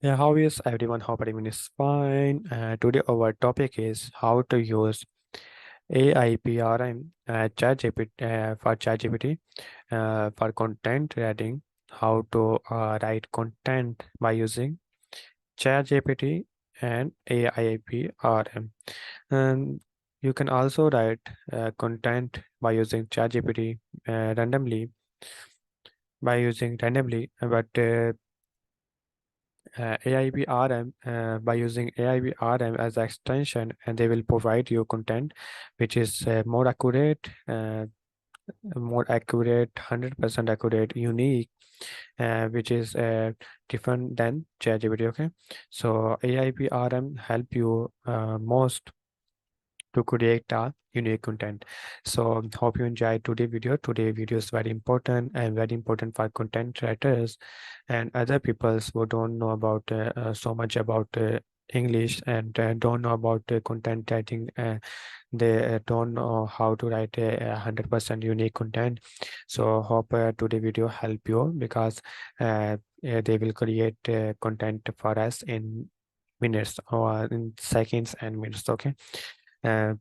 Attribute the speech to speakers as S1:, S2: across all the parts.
S1: Yeah, how is everyone? Hope everyone is fine. Today our topic is how to use AIPRM for ChatGPT for content writing. How to write content by using ChatGPT and AIPRM. And you can also write content by using ChatGPT randomly but AIPRM by using AIPRM as an extension, and they will provide you content which is more accurate, 100% accurate, unique, which is different than ChatGPT. Okay, so AIPRM help you most to create a unique content. So hope you enjoyed today video. Today video is very important and very important for content writers and other peoples who don't know about so much about English and don't know about content writing. They don't know how to write a 100% unique content. So hope today video help you because they will create content for us in minutes or in seconds and minutes. Okay. Uh,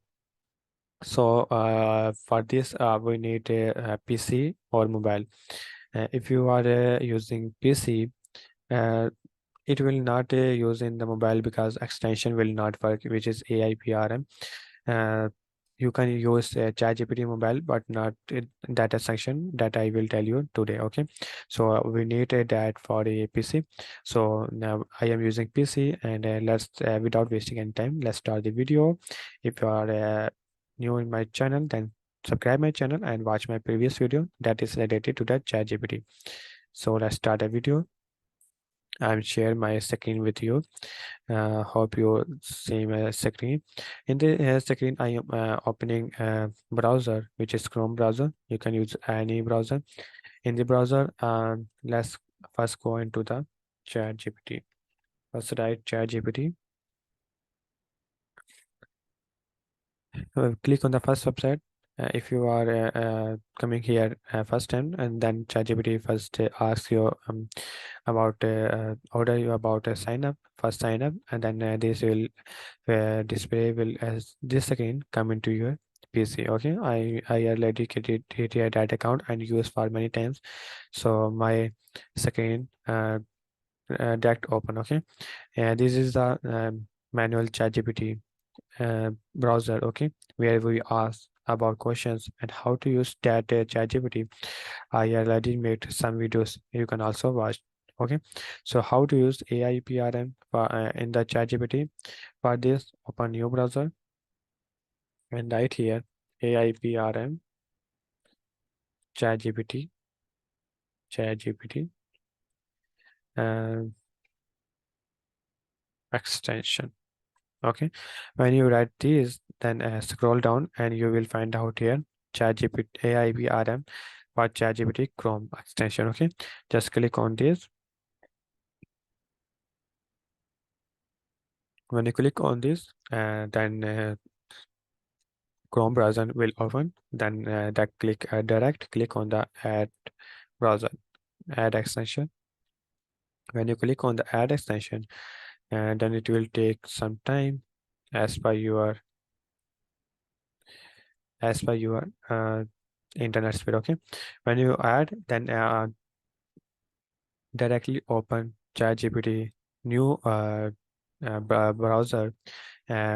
S1: for this, we need a PC or mobile. If you are using PC, uh, it will not use in the mobile because extension will not work, which is AIPRM. Uh, you can use ChatGPT mobile, but not data section that I will tell you today. Okay, so we need that for a PC. So now I am using PC, and let's without wasting any time, let's start the video. If you are new in my channel, then subscribe my channel and watch my previous video that is related to the ChatGPT. So let's start a video. I'm share my screen with you. Hope you see my screen. In the screen, I am opening a browser, which is Chrome browser. You can use any browser. In the browser, let's first go into the ChatGPT. First write ChatGPT. Click on the first website. If you are coming here first time, and then ChatGPT first asks you about order you about a sign up, first sign up, and then this will display will as this again come into your PC. Okay, I already created that account and use for many times, so my screen direct open. Okay, this is the manual ChatGPT browser. Okay, where we ask about questions and how to use that ChatGPT. I already made some videos you can also watch. Okay, so how to use AIPRM in the ChatGPT. For this, open new browser and right here AIPRM ChatGPT uh, extension. Okay, when you write this, then scroll down and you will find out here ChatGPT AIPRM for ChatGPT Chrome extension. Okay, just click on this. When you click on this, then Chrome browser will open. Then that direct click on the add browser, add extension. When you click on the add extension, and then it will take some time as per your internet speed. Okay, when you add, then directly open ChatGPT new browser,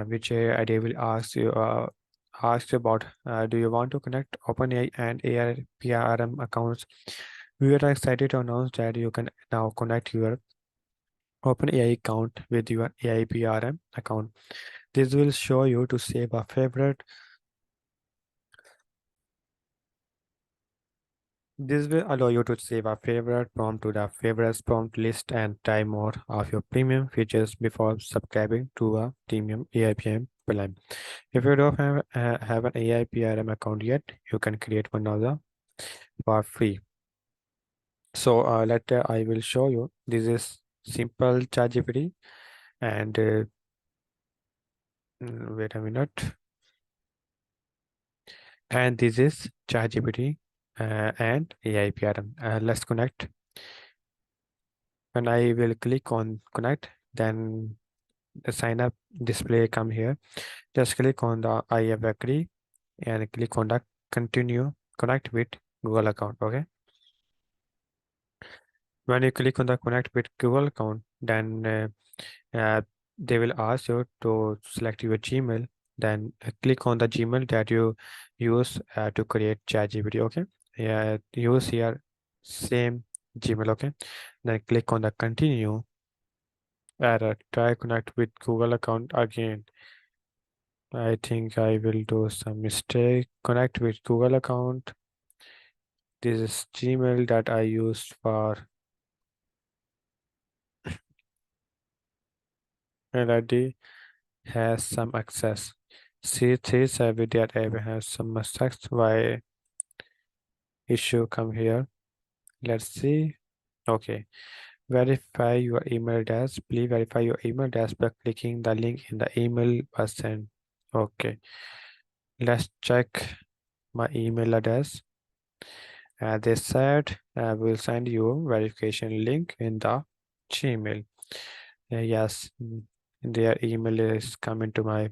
S1: which they will ask you about do you want to connect OpenAI and AIPRM accounts. We are excited to announce that you can now connect your OpenAI account with your AIPRM account. This will show you to save a favorite. This will allow you to save a favorite prompt to the favorites prompt list and try more of your premium features before subscribing to a premium AIPM plan. If you don't have an AIPRM account yet, you can create one of the for free. So later I will show you. This is simple ChatGPT and wait a minute. And this is ChatGPT and AIPRM. Let's connect. When I will click on connect, then the sign up display come here. Just click on the I have agree and click on the continue connect with Google account. Okay. When you click on the connect with Google account, then uh, they will ask you to select your Gmail. Then click on the Gmail that you use to create ChatGPT. Okay. Yeah, use here same Gmail. Okay. Then click on the continue. Error. Try connect with Google account again. I think I will do some mistake. Connect with Google account. This is Gmail that I used for already has some access. C3 survey that I have some access. Why issue come here? Let's see. Okay. Verify your email address. Please verify your email address by clicking the link in the email was sent. Okay. Let's check my email address. They said we'll send you verification link in the Gmail. Yes, their email is coming to my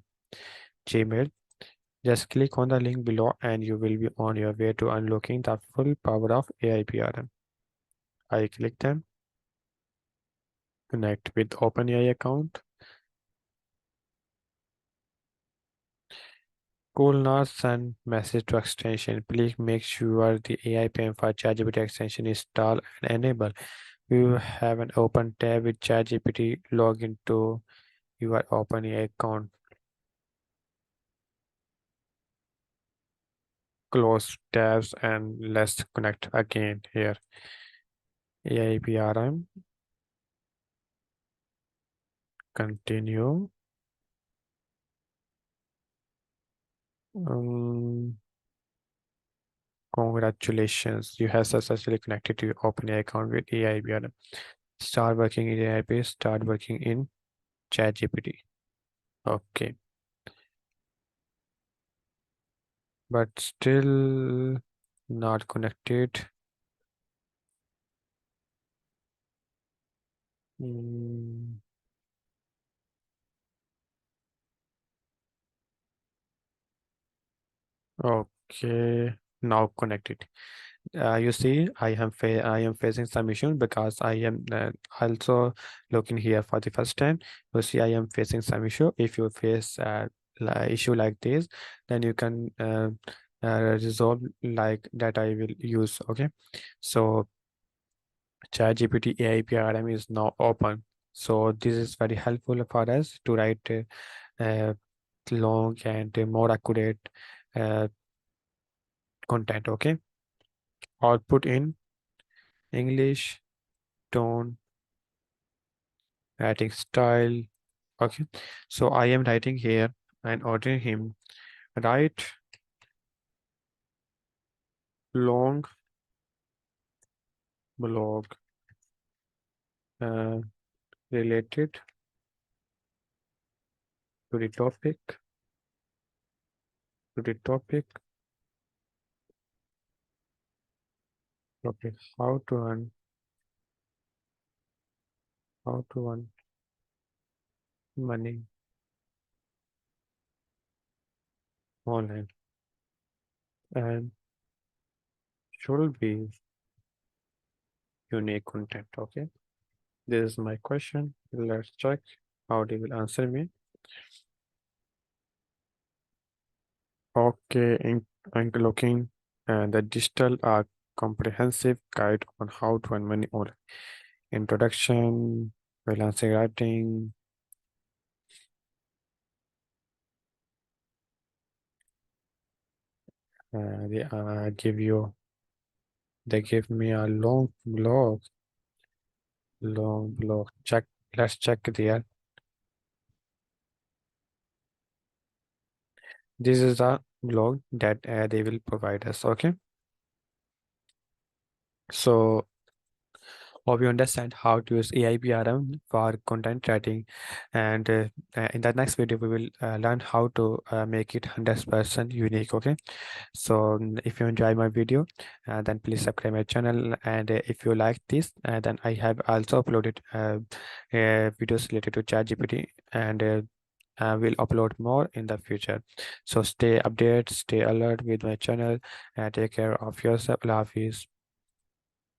S1: Gmail. Just click on the link below and you will be on your way to unlocking the full power of AIPRM. I click them, connect with OpenAI account. Cool now send message to extension. Please make sure the AIPM for ChatGPT extension is installed and enabled. You have an open tab with ChatGPT. Log into your OpenAI account. Close tabs and let's connect again here. AIPRM, continue. Um, Congratulations, you have successfully connected to your OpenAI account with AIPRM. Start working in AIP, start working in ChatGPT. Okay, but still not connected. Mm, okay, now connected. You see, I am facing some issues because I am also looking here for the first time. You see, I am facing some issue. If you face issue like this, then you can resolve like that. I will use. Okay, so ChatGPT AIPRM is now open. So this is very helpful for us to write uh, long and more accurate uh, content. Okay, output in English, tone, writing style. Okay, so I am writing here and ordering him write long blog uh, related to the topic to the topic. Okay, how to earn money online and should be unique content. Okay, this is my question. Let's check how they will answer me. Okay, including the digital comprehensive guide on how to earn money online. Introduction, freelancing writing. They give me a long blog. Check, let's check there. This is a blog that they will provide us. Okay, so Hope you understand how to use AIPRM for content writing. And in the next video, we will learn how to make it 100% unique. Okay. So if you enjoy my video, then please subscribe my channel. And if you like this, then I have also uploaded videos related to ChatGPT, and will upload more in the future. So stay updated, stay alert with my channel, and take care of yourself. Allah Hafiz.